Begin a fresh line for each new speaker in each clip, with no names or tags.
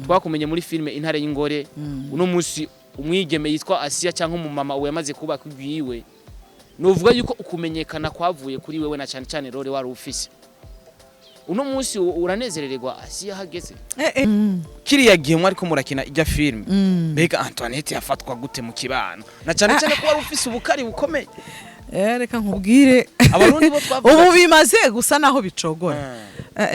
twakumenye muri filme Intare y'Ingore uno musi umwigeme yitwa Asia cyangwa umumama we yamaze kuba kugwiwe novuga yuko ukumenyekana kwavuye kuri wewe na cyane cyane role wari ufise uno musi uranezerererwa Asia hageze kiriya gihe mwari ko murakina ijya filme mbega Antoinette yafatwa gute mu kibano na cyane cyane ko wari ufise ubukari bukomeye
reka nkubwire
abarundi bo twavuga
ubu bimaze gusa naho bicogora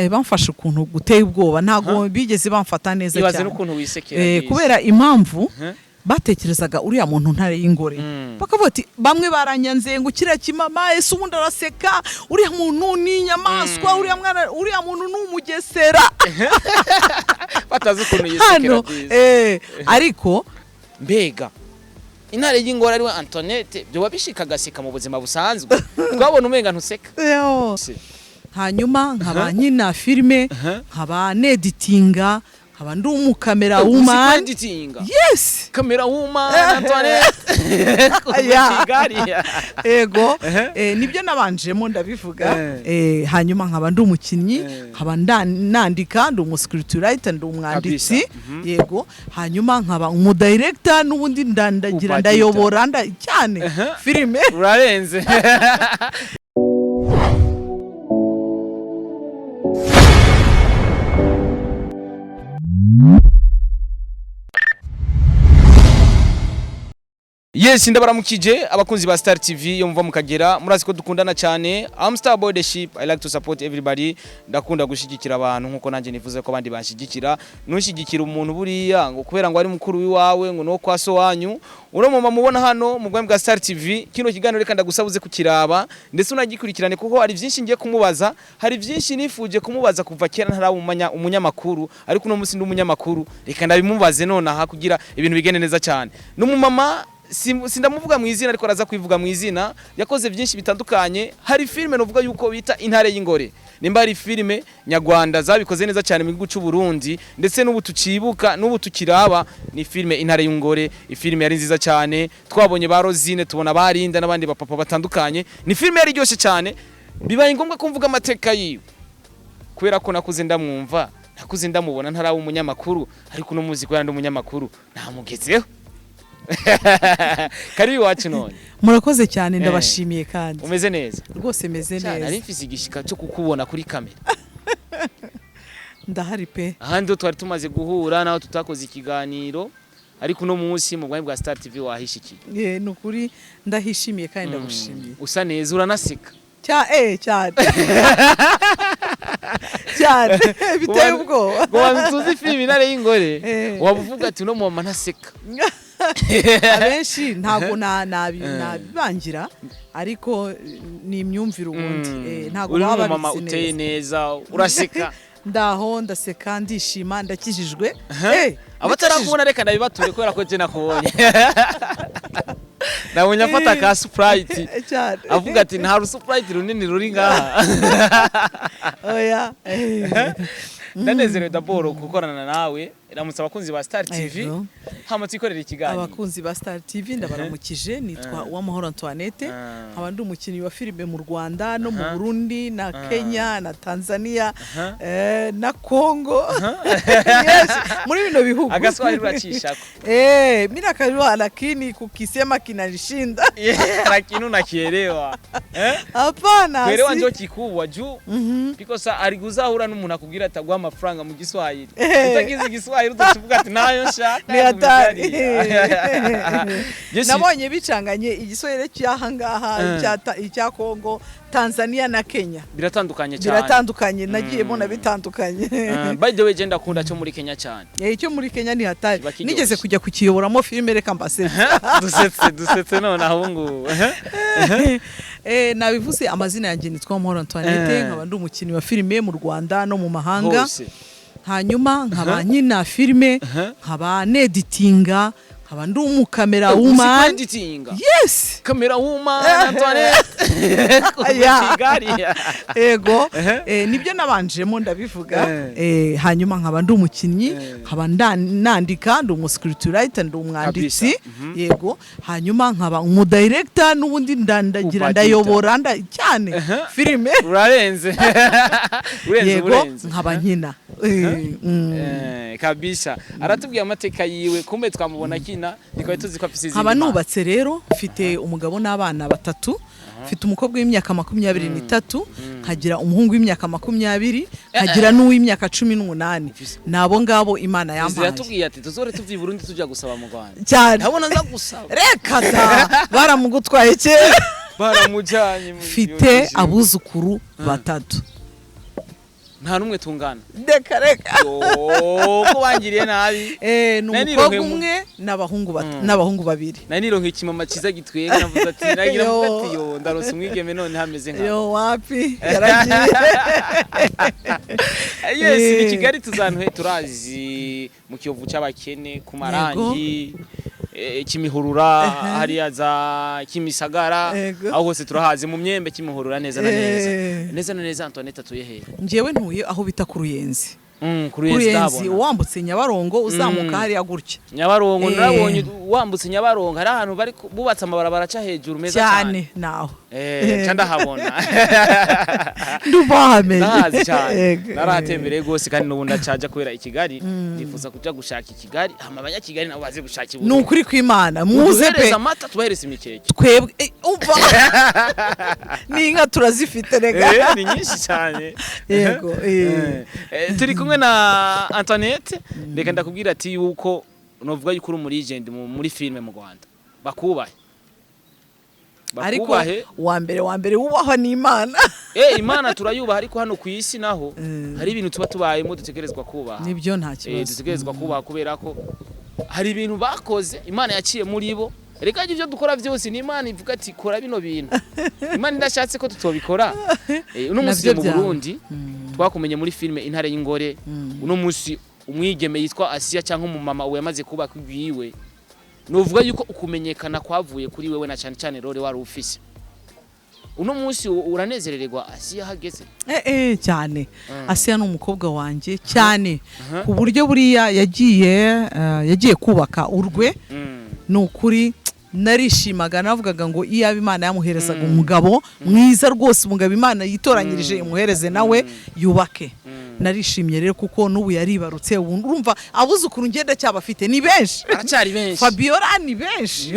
bamfashe ukuntu guteye ubwoba ntago bigeze bamfata neza cyane
ibaze n'ukuntu wisekera
kubera impamvu batekerezaga uriya muntu Ntare y'Ingore bakavuga ati bamwe baranyanze ngo kiriya kimama ese ubundi araseka uriya muntu ni inyamaswa uriya muntu ni umugesera
batazi ukuntu yisekera
ariko
mbega Intare y'Ingore ari we Antoinette byo wabishika gaseka mu buzima busanzwe twabona umenga ntuseka
hanyuma nkaba nkina filme nkaba neditinga nkaba ndi umukamera woman yes
kamera woman Antoinette
ego nibyo nabanjemo ndabivuga hanyuma nkaba ndi umukinnyi nkaba nandika ndi umuscriptwriter ndi umwanditsi yego hanyuma nkaba umudirector n'ubundi ndandagira ndayobora cyane filme
urarenze Yes, ndabaramukije abakunzi ba Star TV yo muva mukagera murazi ko dukundana cyane. I'm Star Boy the Ship. I like to support everybody. Ndakunda gushigikira abantu nkuko nanje nivuze ko abandi banshigikira. Nushigikira umuntu buriya ngo kubera ngo ari mukuru wiwawe ngo no kwaso wanyu. Uno mama mubona hano mu bwa bwa Star TV kino kiganiro reka ndagusabuze kukiraba ndetse unagikurikirane kuko hari byinshi ngiye kumubaza, hari byinshi nifuje kumubaza kuva kera ntarabumanya umunyamakuru ariko uno musi ndi umunyamakuru reka ndabimubaze none aha kugira ibintu bigende neza cyane. Numumama sindamuvuga mu izina ariko araza kwivuga mu izina yakoze byinshi bitandukanye hari filme novuga yuko bita Intare y'Ingore nimba ari filme nyarwanda zabikoze neza cyane mu gihugu cy'u Burundi ndetse n'ubu tucibuka n'ubu tukiraba ni filme Intare y'Ingore ifilme yari nziza cyane twabonye ba Rosine tubona barinda n'abandi bapapa batandukanye ni filme yari ryoshe cyane bibaye ngombwa kumvuga amateka yiwe kubera ko nakuze ndamwumva nakuze ndamubona ntaraba umunyamakuru ariko no muzi ko yandi umunyamakuru namugezeho kari wacu none
murakoze cyane ndabashimiye kandi
umeze neza
rwose meze neza
ari mfise igishika cyo kukubona kuri kamera
ndahari pe
ahandi twari tumaze guhura naho tutakoze ikiganiro ariko no munsi mu bwa Star TV wahishikiye
nukuri ndahishimiye kandi ndagushimiye
usa neza uranaseka
cyane cyane biteye ubwoba
ngo wanzuzi filme Intare y'Ingore wabuvuga ati no mama ntaseka
abenshi ntago nabibangira ariko ni imyumviro ubundi ntago baba
mama uteye neza uraseka
ndaho ndaseka ndishima ndakijijwe
abatarakubona reka ndabibature kubera ko je nakubonye nabonye afata ka Sprite avuga ati nta Sprite runini ruri ngaha
oya
ndanezerewe daboro gukorana nawe iramutse abakunzi ba Star TV hamatse ikorera ikiganiro
abakunzi ba Star TV ndabaramukije nitwa Uwamahoro Antoinette nkaba ndi umukinnyi wa filime mu Rwanda no mu Burundi na Kenya na Tanzania na Congo yes muri bino bihugu
agaswahili uracishako
mimi nakajua lakini kukisema kinanishinda
lakini unakielewa
hapana
kuelewa ndio kikubwa juu because ariguzahura n'umuntu akubwira atagwa amafaranga mu Giswahili utagize Igiswahili utavuga ati nayo nshaka
ni hatari nabonye bicanganye Igiswahili cyahangaha icya Congo Tanzania na Kenya biratandukanye nagiye mbona bitandukanye
by the way je ndakunda cyo muri Kenya cyane
icyo muri Kenya ni hatari nigeze kujya kukiyoboramo filme reka mbase
dusetse none ahungu
nabivuze amazina yanjye nitwa Uwamahoro Antoinette nkaba ndi umukinnyi wa filme mu Rwanda no mu mahanga hanyuma nkaba nkina filme nkaba neditinga nkaba ndi umukamera woman yes
kamera woman Antoinette
ego nibyo nabanjemo ndabivuga hanyuma nkaba ndi umukinnyi nkaba nandika ndi umuscriptwriter ndi umwanditsi yego hanyuma nkaba umudirector n'ubundi ndandagira ndayobora cyane filme
urarenze
yego nkaba nkina
kabisa aratubwiye amateka yiwe kumbe twamubona kina nikaba tuzi ko afise izindi
haba nubatse rero mfite umugabo n'abana batatu mfite umukobwa w'imyaka 23 nkagira umuhungu w'imyaka 20 nkagira n'uw'imyaka 18 nabo ngabo Imana yampaye
yatubwiye ati tuzore tuvi Burundi tujya gusaba mu Rwanda
cyane
ntabona nza gusaba
reka da baramugutwaye kera
baramujanye
mfite abuzukuru batatu
nta numwe tungana
reka
ko bangiriye nabi
n'umukobwa umwe n'abahungu babiri
nari nironka ikimama ciza gitwega navuze ati nagira mugati yo ndarose umwigeme none hameze nka
yo wapi yaragiye
yes ni Kigali tuzantuhe turazi mu Kiyovu c'abakene ku marangi Kimihurura hariya za Kimisagara aho hose turahazi mu myembe Kimihurura neza na neza Antoinette atuye he
njewe ntuye aho bita ku Ruyenzi
ku Ruyenzi
wambutse Nyabarongo uzamuka hariya gutya
Nyabarongo narabonye wambutse Nyabarongo hari ahantu bari bubatse amabarabara ca hejuru meza
cyane naho
canda habona
ndubahame
nahazi cyane narahatembereye gose kandi nubundi acaja kubera Kigali nifuza kuja gushaka Kigali hama abanya Kigali nabo baze gushaka ibuye
nukuri kw'Imana muze pe
amata tubahereza imikeke
twebwe umva ninka turazifite rega
ni nyinshi cyane
yego
turi kumwe na Antoinette reka ndakubwira ati yuko novuga yuko uri muri legend muri filme mu Rwanda bakubahe
ariko wa mbere wubahwa n'Imana
Imana turayubaha ariko hano ku isi naho hari ibintu tuba tubayemo dutegerezwa kubaha
nibyo nta kibazo
dutegerezwa kubaha kubera ko hari ibintu bakoze Imana yaciye muri bo reka ivyo dukora byose ni Imana ivuga ati kora bino bintu Imana ndashatse ko tutobikora uno munsi mu Burundi twakumenye muri filme Intare y'Ingore uno munsi umwigeme yitwa Asia cyangwa umumama we yamaze kuba kugwiwe novuga yuko ukumenyekana kwavuye kuri wewe na cyane cyane rore wari ufise uno munsi uranezerererwa Asia hageze
cyane Asia n'umukobwa wanje cyane ku buryo buriya yagiye kubaka urwe nukuri narishimaga navugaga ngo iyaba Imana yamuherezaga umugabo mwiza rwose umugabo Imana yitoranyirije imuhereze nawe yubake narishimye rero kuko n'ubu yaribarutse urumva abuzukuru ngenda cyabafite ni benshi
aracyari benshi
Fabiola ni benshi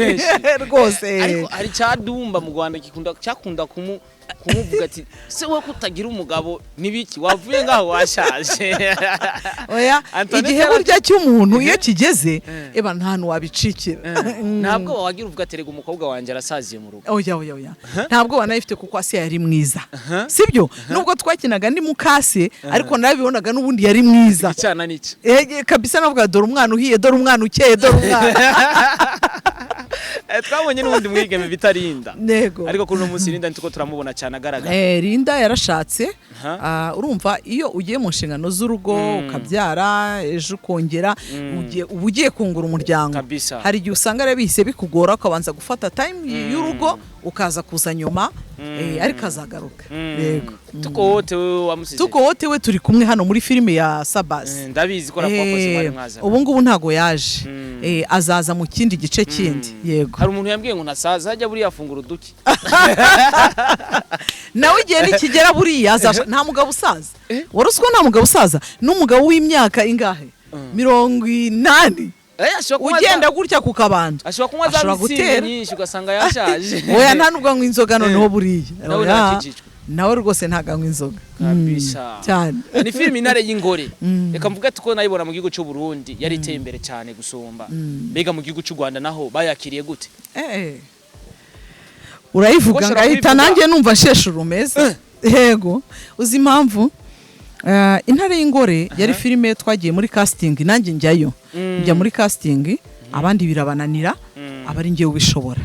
rwose
ariko ari cyadumba mu Rwanda cyakunda kumuvuga ati se we kutagira umugabo nibiki wavuye ngaho washaje
oya igihe burya cy'umuntu iyo kigeze eba ntantu wabicikira
ntabwo wagira uvuga terega umukobwa wanje arasaziye mu rugo
oya ntabwo wanayifite kuko Asia yari mwiza sibyo nubwo twakinaga ndi mukase ariko nabibonaga n'ubundi yari mwiza
cyana niki
kabisa navuga dore umwana uhiye dore umwana ukeye dore umwana
twabonye n'ubundi mwigeme bitarinda
nego
ariko kuri uno munsi Linda ntuko turamubona cyane agaragara
Linda yarashatse urumva iyo ugiye mu nshingano z'urugo ukabyara ejo ukongera ugiye kungura umuryango hari igihe usanga rero bihise bikugora ukabanza gufata time y'urugo ukaza kuza nyuma ariko azagaruka yego tuko wote we turi kumwe hano muri filime ya SABBAS
ndabizi ko rapokoze bari mwaza
ubu ngubu ntago yaje azaza mu kindi gice kindi yego
hari umuntu yambwiye ngo nasaza hajya buri yafungura uduki
nawe igihe nikigera buriya nta mugabo usaza waruswa nta mugabo usaza n'umugabo w'imyaka ingahe 80 ugenda gutya ku kabanda
ashobora gutera nyinshi ugasanga yashaje
oya nta nubwo anywa inzoga noneho buriya nawe rwose ntaganywa inzoga cyane
ni filime Intare y'Ingore reka mvuga ati ko nayibona mu gihugu cy'u Burundi yari iteye imbere cyane gusumba mbega mu gihugu cy'u Rwanda naho bayakiriye gute
urayivuga ngahita nanjye numva nsheshe urumeze yego uzi impamvu Intare y'Ingore yari filime twagiye muri casting nanjye njyayo njya muri casting abandi birabananira abari ngiye ubishobora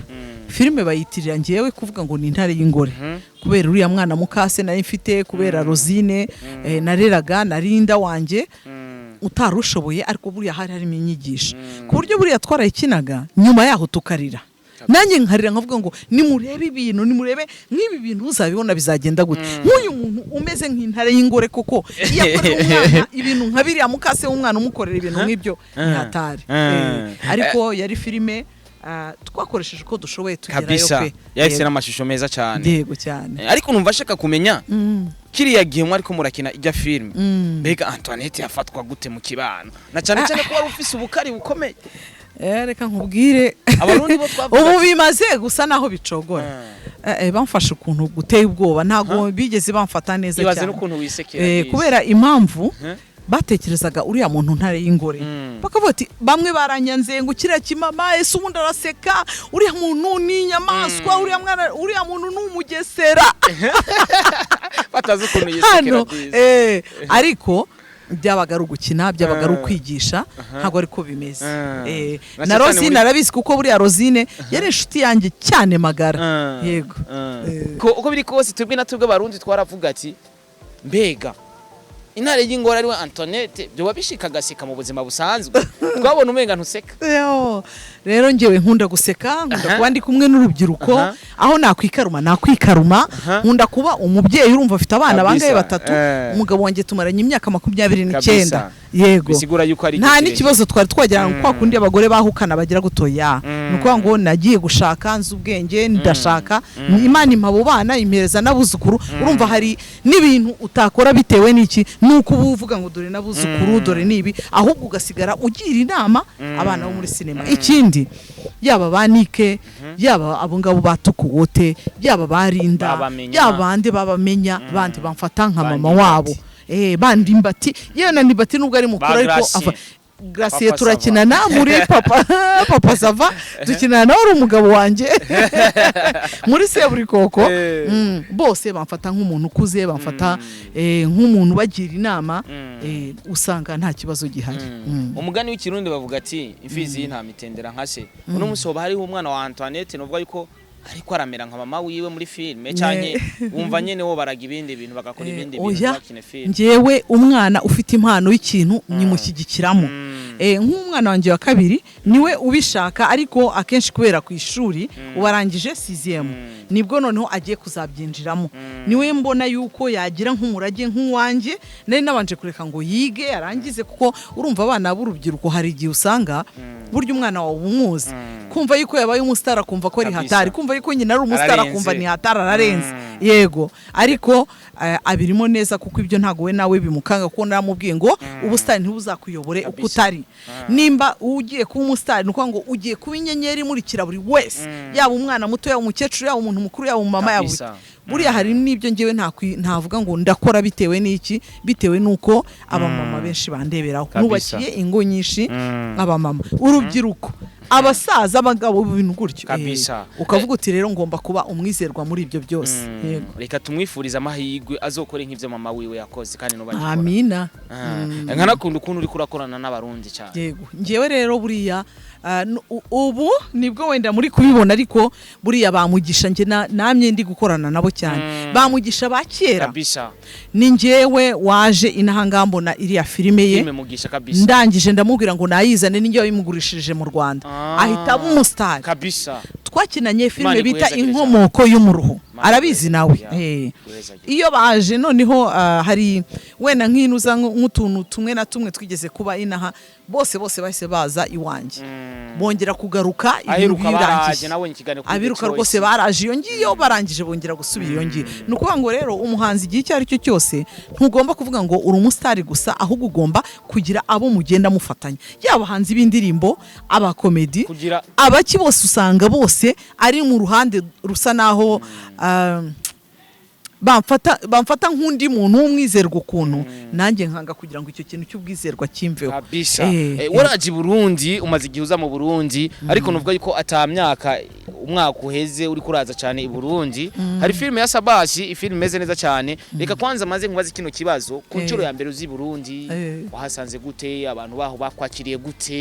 filime bayitirira ngiyewe kuvuga ngo ni Intare y'Ingore kubera uriya mwana mukase nari mfite kubera Rosine nareraga narinda wanje utarushoboye ariko buriya hari harimo inyigisho ku buryo buriya twarayikinaga nyuma yaho tukarira nanjye nkarira nkavuga ngo nimurebe ibintu nimurebe nk'ibi bintu uzabibona bizagenda gute nk'uyu muntu umeze nk'Intare y'Ingore koko yakorera umwana ibintu nkabiriya mukase w'umwana umukorera ibintu nk'ibyo ntatari ariko yari filime twakoresheje uko dushoboye tugerayo
kabisa yahise n'amashusho meza cyane
yego cyane
ariko numva ashaka kumenya kiriya gihe mwariko murakina ijya film mbega Antoinette yafatwa gute mu kibano na cyane cyane ko wari ufise ubukari bukomeye
reka nkubwire
abarundi bo twavuga
ubu bimaze gusa naho bicogora bamfashe ukuntu guteye ubwoba ntago bigeze bamfata neza cyane
ibaze n'ukuntu wisekera
kubera impamvu batekerezaga uriya muntu ntare y'ingore bakavuga ati bamwe baranyanze ngo kiriya kimama ese ubundi araseka uriya muntu ni inyamaswa uriya muntu ni umugesera
batazi ukuntu yisekera
ariko byabaga ari ugukina byabaga ari ukwigisha ntabwo ariko bimeze na Rosine arabizi kuko buriya Rosine yari inshuti yanjye cyane magara yego
uko biri kose twebwe na twebwe abarundi twaravuga ati mbega intare y'ingore ariwe Antoinette byo wabishika gaseka mu buzima busanzwe twabona umenga ntuseka
rero ngewe nkunda guseka nkunda kuba ndi kumwe n'urubyiruko aho nakwikaruma nkunda kuba umubyeyi urumva afite abana bangaye batatu umugabo wanjye tumaranye imyaka 29 yego
bisigura yuko ari
nta n'ikibazo twari twagera kwa kundi abagore bahukana bagira gutoya nuko ngo nagiye gushaka nzi ubwenge ndashaka Imana impabo bana impereza n'abuzukuru urumva hari n'ibintu utakora bitewe n'iki nuko uvuga ngo dore n'abuzukuru dore nibi ahubwo ugasigara ugira inama abana bo muri sinema ikindi yaba banike yaba abo ngabo batukuwote yaba barinda yaba bande babamenya bandi bamfata nka mama wabo bandi mbati yena nibati nubwo ari mukuru ariko Gracie turakinana muri papa sava dukinana nawe uri umugabo wanjye muri seburi koko bose bamfata nk'umuntu ukuze bamfata nk'umuntu bagira inama usanga nta kibazo gihari
umugani w'ikirundi bavuga ati imfizi y'inta mitendera nka se uno musoba hariho umwana wa Antoinette novuga yuko ariko aramera nka mama wiwe muri filme cyane wumva nyene wo baraga ibindi bintu bagakora ibindi bintu bakine filme
njewe umwana ufite impano y'ikintu nyimushyigikiramo nk'umwana wanjye wa kabiri niwe ubishaka ariko akenshi kubera ku ishuri ubarangije 6e nibwo noneho agiye kuzabyinjiramo niwe mbona yuko yagira nk'umurage nk'uwanjye nari nabanje kureka ngo yige arangize kuko urumva abana b'urubyiruko hari igihe usanga burya umwana wawe umuzi kumva yuko yabaye umustar akumva ko ari hatari kumva yuko nyina ari umustar akumva ni hatari ararenze yego ariko abirimo neza kuko ibyo ntago we nawe bimukanga kuko naramubwiye ngo ubustar ntibuzakuyobore uko utari nimba ugiye kuba umustar nuko ngo ugiye kuba inyenyeri murikira buri wese yaba umwana muto yaba umukecuru yaba umuntu mukuru yaba umama yaba buriya hari n'ibyo ngewe ntavuga ngo ndakora bitewe n'iki bitewe nuko abamama benshi bandeberaho nubakiye ingo nyinshi abamama urubyiruko abasaza abagabo ibintu gutyo ukavuga uti rero ngomba kuba umwizerwa muri ibyo byose
yego reka tumwifuriza amahirwe azokore nk'ivyo mama wiwe yakoze kandi nubagikora
amina
nkanakunda ukuntu uri kurakorana n'abarundi cyane
yego ngewe rero buriya ubu nibwo wenda muri kubibona ariko buriya bamugisha nge namye ndi gukorana nabo cyane bamugisha bakera ni ngewe waje inahanga mbona iriya filime ye ndangije ndamubwira ngo nayizane ninjye wayimugurishije mu Rwanda ahita aba umustar twakinanye filime bita inkomoko y'umuruho arabizi nawe iyo baje noneho hari wenda nk'inuza nk'utuntu tumwe na tumwe twigeze kuba inaha bose bahise baza iwanjye bongera kugaruka ibintu birangiye abiruka rwose baraje iyo ngiyo barangije bongera gusubira iyo ngiyo nukuvuga ngo rero umuhanzi igihe icyo ari cyo cyose ntugomba kuvuga ngo uri umustar gusa ahubwo ugomba kugira abo mugenda mufatanya yaba hanze b'indirimbo abakomedi abaki bose usanga bose ari mu ruhande rusa naho bamfata nk'undi muntu w'umwizerwa ukuntu nanjye nkanga kugira ngo icyo kintu cy'ubwizerwa kimveho
waraje Burundi umaze igihe uza mu Burundi ariko nuvuga yuko atamyaka umwaka uheze uri kuraza cyane i Burundi hari filime ya SABBAS ifilime imeze neza cyane reka kwanza maze nkubaze kino kibazo ku ncuro ya mbere uzi Burundi wahasanze gute abantu baho bakwakiriye gute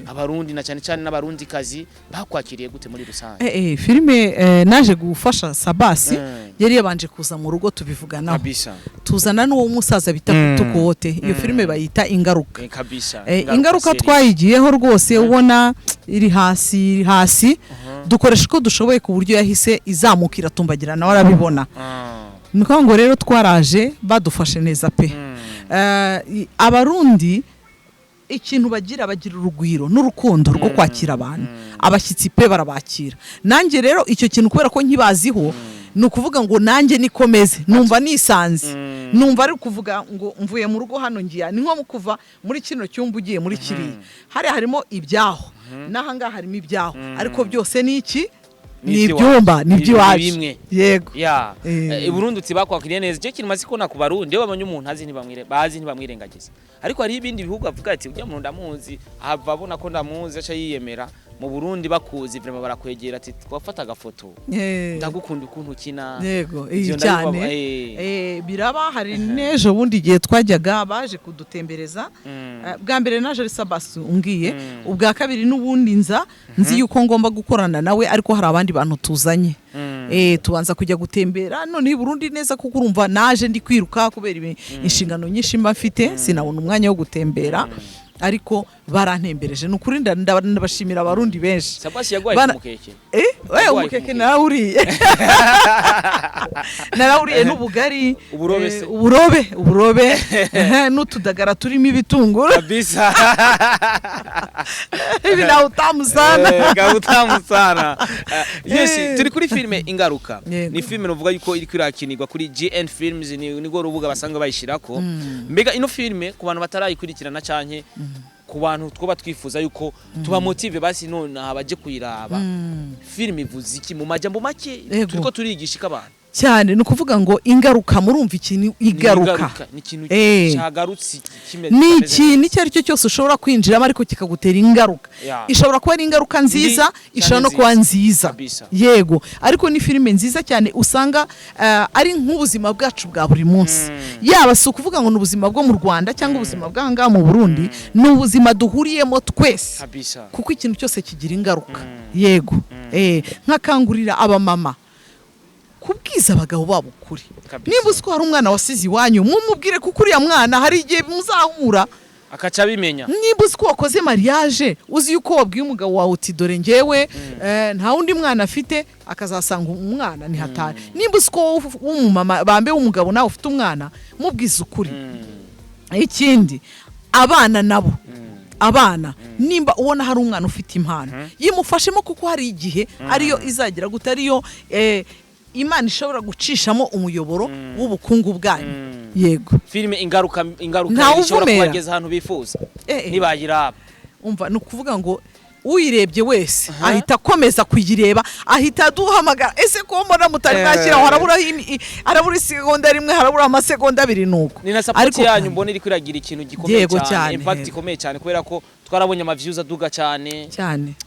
abarundi na cyane cyane n'abarundi kazi bakwakiriye gute muri rusange
filime naje gufasha SABBAS yari yabanje kuza mu rugo tubivuganaho tuzana n'uwo musaza bita Tumuguyeko iyo filime bayita Ingaruka Ingaruka twayigiyeho rwose ubona iri hasi dukoresha ko dushoboye ku buryo yahise izamukira tumbagira nawe arabibona nuko ngo rero twaraje badufashe neza pe abarundi ikintu bagira urugwiro n'urukundo rwo kwakira abantu abashyitsi pe barabakira nanjye rero icyo kintu kubera ko nkibaziho nukuvuga ngo nanjye nikomeze numva nisanze numva ari kuvuga ngo mvuye mu rugo hano ngiya ni nko kuva muri kino cyumba ugiye muri kiri harimo ibyaho n'ahanga harimo ibyaho ariko byose ni iki ni ibyumba ni by'iwacu yego
ya Burundi bakwakiriye neza cyo kintu mazi ko na ku Barundi babonye umuntu azi ntibamwirengagiza ariko hari ibindi bihugu avuga ati ujya mu ndamuzi ahava abona ko ndamuzi aca yiyemera mu Burundi bakuzi vraiment barakwegera ati twafata agafoto ndagukunda ukuntu ukina
yego cyane biraba hari nejo bundi gihe twajyaga baje kudutembereza bwa mbere naje ari SABBAS ungiye ubwa kabiri n'ubundi nzi yuko ngomba gukorana nawe ariko hari abandi bantu tuzanye tubanza kujya gutembera none i Burundi neza kuko urumva naje ndi kwiruka kubera inshingano nyinshi mba mfite sinabona umwanya wo gutembera ariko barantembereje nukuri ndabashimira abarundi benshi
SABBAS yagwaye umukeke
umukeke narawuriye n'ubugari uburobe n'utudagara turimo ibitunguru
kabisa
ibi nawe
utamusana yes turi kuri filme Ingaruka ni filme novuga yuko iri kwirakinirwa kuri GN Films nigo rubuga basanga bayishirako mbega ino filme ku bantu batarayikurikirana canke ku bantu twoba twifuza yuko tuba motive basi none abaje kuyiraba filme ivuze iki mu majambo make turiko turigisha abantu
cyane nukuvuga ngo ingaruka murumva ikintu igaruka
ni ikintu cyagarutse
ni ikintu icyo ari cyo cyose ushobora kwinjiramo ariko kikagutera ingaruka ishobora kuba ari ingaruka nziza ishobora no kuba nziza yego ariko ni filime nziza cyane usanga ari nk'ubuzima bwacu bwa buri munsi yaba si ukuvuga ngo n'ubuzima bwo mu Rwanda cyangwa ubuzima bw'ahangaha mu Burundi ni ubuzima duhuriyemo twese kuko ikintu cyose kigira ingaruka yego nkakangurira abamama kubwiza abagabo babo kuri niba uzi ko hari umwana wasize iwanyu mumubwire kuko uriya mwana hari igihe muzahura
akaca bimenya
niba uzi ko wakoze mariage uzi yuko wabwiye umugabo wawe uti dore njyewe nta wundi mwana afite akazasanga umwana ni hatari niba uzi ko umumama bambe w'umugabo nawe ufite umwana mubwiza ukuri ikindi abana nabo abana nimba ubona hari umwana ufite impano yimufashemo kuko hari igihe ariyo izagira gute ariyo Imana ishobora gucishamo umuyoboro w'ubukungu bwanyu yego
filime ingaruka ishobora kubageza ahantu bifuza nibayiraba
umva nukuvuga ngo uyirebye wese ahita akomeza kuyireba ahita duhamagara ese ko mbona mutari bwakiraho harabura isegonda rimwe harabura amasegonda abiri nuko
ni na support yanyu mbona iri kwiragira ikintu gikomeye cyane impact ikomeye cyane kubera ko twarabonye ama views aduga cyane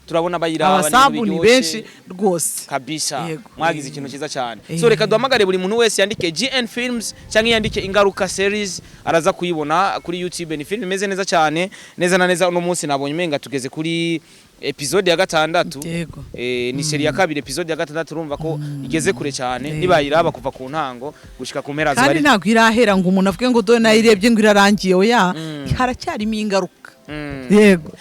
turabona bayiraba
n'ibintu benshi rwose
kabisa mwagize ikintu cyiza cyane so reka duhamagare buri muntu wese yandike GN Films cyangwa yandike Ingaruka series araza kuyibona kuri YouTube ni film imeze neza cyane neza na neza uno munsi nabonye menga tugeze kuri episode ya 6 ni serie ya 2 episode ya 6 urumva ko igeze kure cyane nibayiraba kuva ku ntango gushika ku mpera
zari kandi ntabwo irahera ngo umuntu avuge ngo do nayirebye ngo irarangiye oya haracyarimo ingaruka yego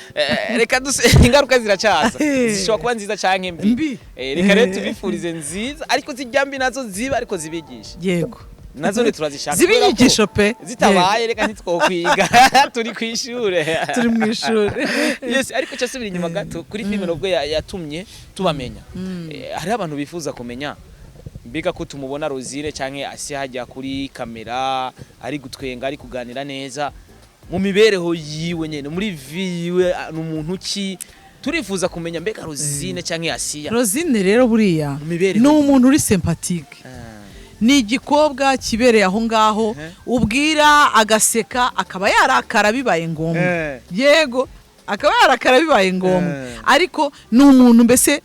reka ingaruka ziracaza zishobora kuba nziza canke mbi reka rero tubifurize nziza ariko zijyambi nazo ziba ariko zibigisha
yego
nazo ni turazishaka
zibinyigisho pe
zitabaye reka ntitwokwiga turi kwishure
turi mu ishure
yes ariko cyasubira inyuma gato kuri filime nubwo yatumye tubamenya hari abantu bifuza kumenya mbega ko tumubona Rosine canke asi hajya kuri kamera ari gutwenga ari kuganira neza mu mibereho yiwe nyene muri viwe n'umuntu ki turifuza kumenya mbega Rosine canke Asiya
Rosine rero buriya ni umuntu uri sympathique ni igikobwa kibereye aho ngaho ubwira agaseka akaba yarakara bibaye ngombwa yego akaba yarakara bibaye ngombwa ariko ni umuntu mbese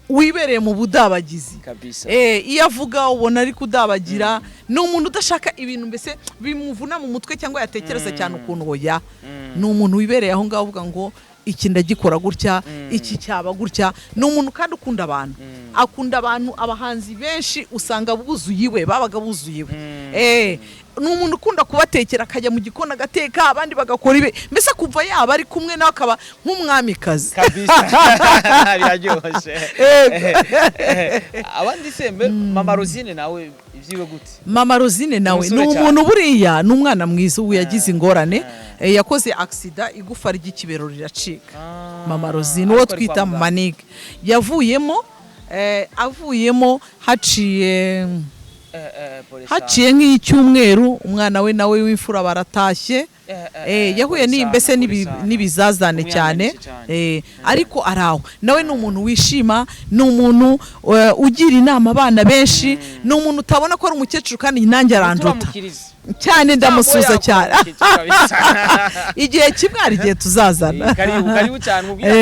wibereye mu budabagizi
kabisa
iyo avuga ubona ari kudabagira ni umuntu udashaka ibintu mbese bimuvuna mu mutwe cyangwa yatekereza cyane ukuntu oya ni umuntu wibereye aho ngaho uvuga ngo iki ndagikora gutya iki cyaba gutya ni umuntu kandi ukunda abantu akunda abantu abahanzi benshi usanga buzuye iwe babaga buzuye iwe n'umuntu ukunda kubatekera akajya mu gikona agateka abandi bagakora ibe mbese kuva yaba ari kumwe nawe akaba nk'umwamikazi
kabisa biraryoshye abandi sembe mama Rosine nawe ivyiwe gute
mama Rosine nawe ni umuntu buriya n'umwana mwiza ubu yagize ingorane yakoze accident igufa ry'ikibero riracika mama Rosine uwo twita Manique avuyemo haciye nk'icyumweru umwana we nawe w'imfura baratashye yahuye n'imbese n'ibizazane cyane ariko araho nawe ni umuntu wishima ni umuntu ugira inama abana benshi ni umuntu utabona ko ari umukecuru kandi nanjye aranduta cyane ndamusuza cyane igihe kimwe hari igihe tuzazana
karibu cyane mubwira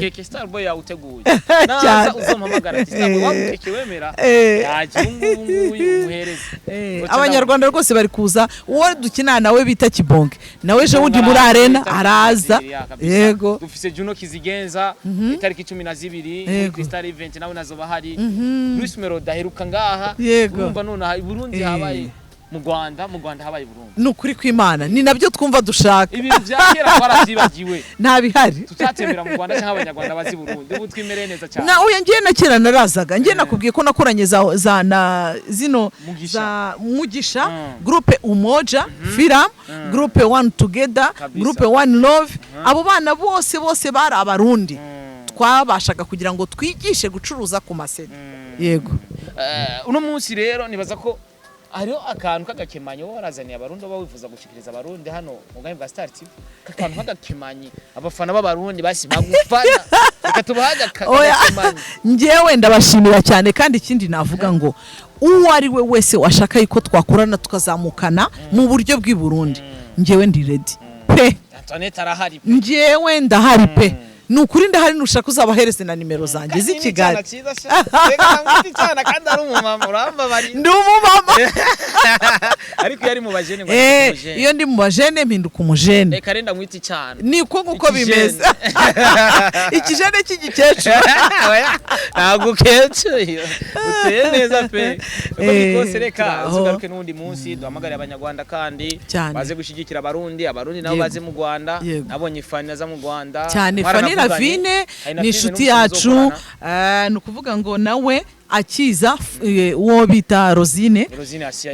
keke star boy yawuteguye naza uzompamagara star boy wamukeke wemera
abanyarwanda rwose bari kuza uwo dukina nawe bita Kibonge nawe je wundi muri arena araza yego
dufise Juno Kizigenza itariki 12 kuri Star Event nawe nazoba hari Luis Mero daheruka ngaha urumva none i Burundi habaye mu Rwanda habaye Burundi
nukuri kw'Imana ni nabyo twumva dushaka
ibintu byakera twaravyibagiwe
nta bihari
tutatembera mu Rwanda cyangwa abanyarwanda bazi Burundi ubu twimereye neza cyane
na uye ngiye na kera narazaga ngiye nakubwiye ko nakoranye za na zino za Mugisha groupe Umoja Firam groupe One Together groupe One Love abo bana bose bari abarundi twabashaga kugira ngo twigishe gucuruza ku masede yego
uno munsi rero nibaza ko ariho akantu k'agakemanyo warazaniye abarundi bawifuza gushikiriza abarundi hano mu bwa Star TV akantu k'agakemanyi abafana b'abarundi basima gufana ikatubahaga k'agakemanyi
ngewe ndabashimira cyane kandi ikindi navuga ngo uwo ari we wese washaka yuko twakorana tukazamukana mu buryo bw'i Burundi ngewe ndi ready pe
Antoinette arahari
ngewe ndahari pe nukuri ndahari nushaka uzabahereze na nimero zanjye z'Ikigali
kandi ari umumama uramba bari
ndi umumama
ariko yari mu bajene ngo
iyo ndi mu bajene mpinduka umujene
reka renda mwiti cyane
niko nguko bimeze ikijene cy'igikecuru
ntabwo kecuru uteye neza pe bikose reka uzugaruke n'undi munsi duhamagare abanyarwanda kandi baze gushigikira abarundi nabo baze mu Rwanda nabonye Fani aza mu Rwanda
cyane Fani Ravine ni inshuti yacu ni ukuvuga ngo nawe akiza uwo bita Rosine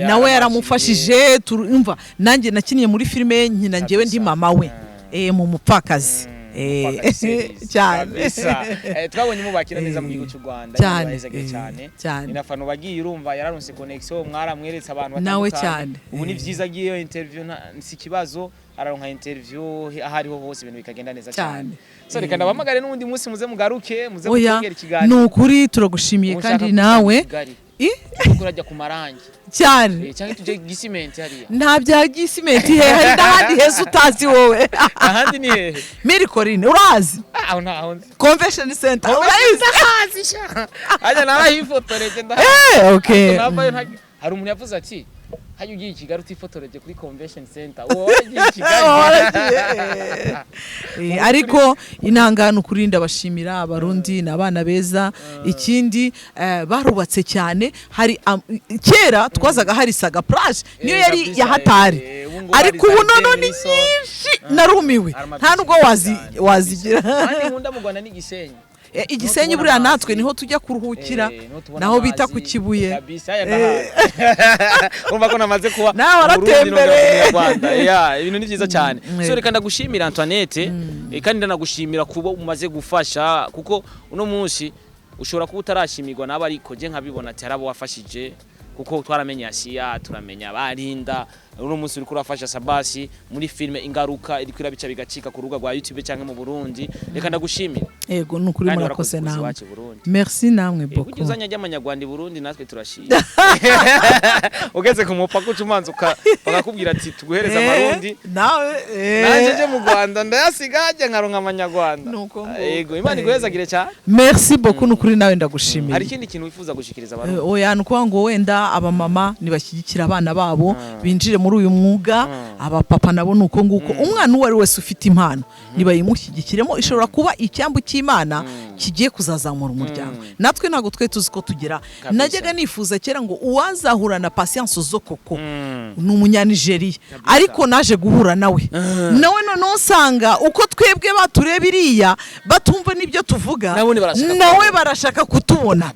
nawe yaramufashije turumva nanjye nakiniye muri filime nkina ngewe ndi mama we mu mupfakazi cyane
twabonye mubakira neza mu gihugu cy'u Rwanda cyane inafano bagiye urumva yararonse connection mwaramweretse abantu
batandukanye
ubu ni vyiza giye interview si kibazo araronka interview ahariho hose ibintu bikagenda neza cyane so reka ndabamagare n'undi munsi muze mugaruke muze kutongera ikiganiro
nukuri turagushimiye kandi nawe
kurajya ku marangi
cyane
cyangwa tuje gisimenti hariya
nta bya gisimenti hari ndahandi heza utazi wowe
ahandi ni hehe
Mirikorine urazi
aho ntaho
convention center urazi
sha ajya narahifotoreje
okay
hari umuntu yavuze ati hayo ugiye Kigali utifotoreje kuri convention center uwo wagiye Kigali
ariko intangano kurinda bashimira abarundi n'abana beza ikindi barubatse cyane hari kera twazaga hari Saga Plage niyo yari yahatari ariko ubu none ni nyinshi narumiwe nta nubwo wazigira
kandi nkunda mu Rwanda ni Gisenyi
Igisenyi buriya natwe niho tujya kuruhukira naho bita ku Kibuye
kabisa umva ko namaze kuba
nawe aratembereye
ibintu ni byiza cyane so reka ndagushimira Antoinette kandi ndanagushimira kuba umaze gufasha kuko uno munsi ushobora kuba utarashimirwa naba ariko je nkabibona ati harabo wafashije kuko twaramenye Asia turamenya barinda uno munsi uri kurafasha SABBAS muri filme Ingaruka iri kwirabica bigacika ku rubuga rwa YouTube cyangwa mu Burundi reka ndagushimira
yego nukuri murakoze nawe merci namwe beaucoup
uzanya ry'amanyarwanda i Burundi natwe turashimye ugeze ku mupaka ucumanza bakakubwira ati tuguhereza amarundi
nawe
naje mu Rwanda ndayasigaje nkaronka amanyarwanda yego Imana iguhezagire cyane
merci beaucoup nukuri nawe ndagushimira
hari ikindi kintu wifuza gushikiriza abantu
oya nuko ngo wenda aba mama nibashyigikira abana babo binjire muri uyu mwuga aba papa nabo nuko nguko umwana uwo ari wese ufite impano niba yimushyigikiremo ishobora kuba icyambu cy'Imana kigiye kuzazamura umuryango natwe ntago twe tuzi ko tugira najyaga nifuza kera ngo uwazahura na patience zo koko ni umunyanigeriya ariko naje guhura nawe none usanga uko twebwe batureba iriya batumva n'ibyo tuvuga nawe barashaka kutubona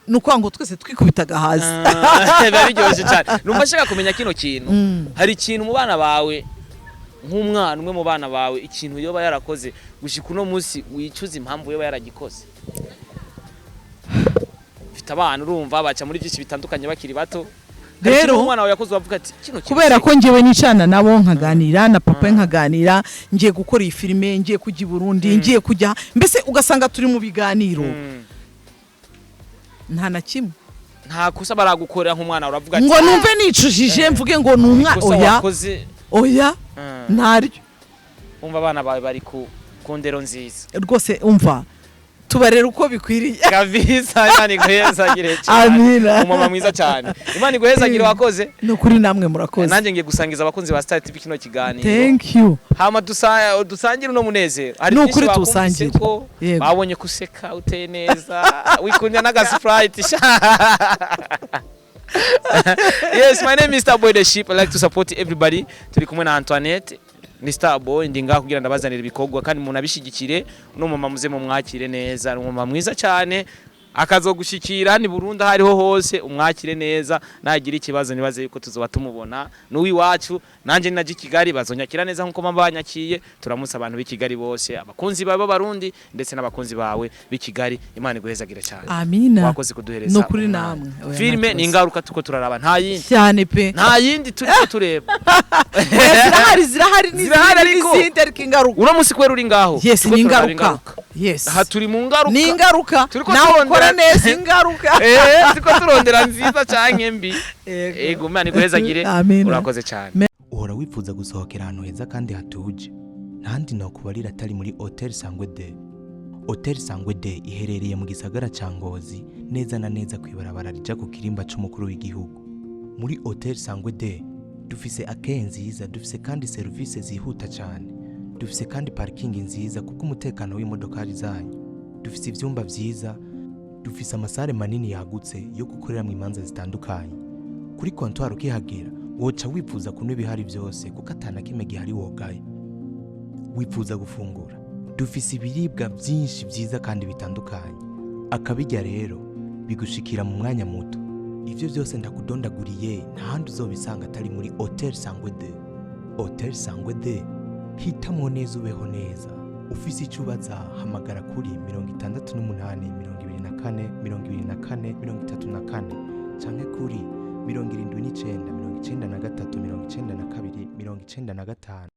nuko ngo twese twikubitaga hasi
biraryoshye cyane numva shaka kumenya kino kintu hari ikintu mu bana bawe nk'umwana umwe mu bana bawe ikintu yoba yarakoze gushika uno munsi wicuza impamvu yoba yaragikoze mfite abana urumva baca muri byinshi bitandukanye bakiri bato rero umwana wawe yakoze bavuga ati kino
kubera ko ngewe nicana nabo nkaganira na papa nkaganira ngiye gukora iyi filime ngiye kujya i Burundi ngiye kujya mbese ugasanga turi mu biganiro nta na kimwe
nta kosa baragukorera nk'umwana uravuga ati
ngo numve nicujije mvuge ngo numwa oya ntaryo
umva abana bawe bari ku ndero nziza
rwose umva tubarera uko bikwiriye
kabisa Imana iguhezagire cyane umama mwiza cyane Imana iguhezagire wakoze
no kuri namwe murakoze
nanjye ngiye gusangiza abakunzi ba Star TV kino kiganiro
thank you
hama dusangire no munezero
hari n'ukuri tusangire
babonye kuseka uteye neza wikunya naga sprite Yes, my name is Starboy the Sheep. I like to support everybody. Turi kumwe na Antoinette ni Starboy ndi ngaho kugira ndabazanira ibikogwa kandi umuntu abishigikire no mama muze mu mwakire neza umama mwiza cyane akazogushikira ni Burundi hariho hose umwakire neza nagira ikibazo nibaze yuko tuzoba tumubona n'uwi wacu nanje naje Kigali bazonyakira neza nkuko mama banyakiye turamutse abantu b'Ikigali bose abakunzi bawe b'Abarundi ndetse n'abakunzi bawe b'Ikigali Imana iguhezagire cyane
amina
wakoze kuduhereza
no kuri namwe
filme ni ingaruka tuko turaraba nta yindi
cyane pe
nta yindi turi tureba
zirahari n'izindi ariko ingaruka
uno musi kwera uri ngaho
yes ni ingaruka yes
aha turi mu ngaruka
ni ingaruka nawe ukora neza ingaruka
tuko turondera nziza canke mbi ego Imana iguhezagire urakoze cyane
uhora wifuza gusohokera ahantu heza kandi hatuje ntandi no kubarira atari muri Hotel Sangwe de Hotel Sangwe de iherereye mu gisagara ca Ngozi neza na neza kwibarabara rija ku kirimba c'umukuru w'igihugu muri Hotel Sangwe de dufise akeye nziza dufise kandi service zihuta cyane dufise kandi parking nziza kuko umutekano w'imodoka zanyu dufise ivyumba vyiza dufise amasare manini yagutse yo gukoreramo imanza zitandukanye kuri comptoir ukihagera woca wifuza kunywa ibihari byose kuko atana kimwe gihari wogaye wifuza gufungura dufise ibiribwa byinshi byiza kandi bitandukanye akabijya rero bigushikira mu mwanya muto ivyo byose ndakudondaguriye ntahandi uzobisanga atari muri Hotel Sangwe de Hotel Sangwe de hitamo neza ubeho neza ufise icubaza hamagara kuri 68 24 24 34 canke kuri 79 93 92 95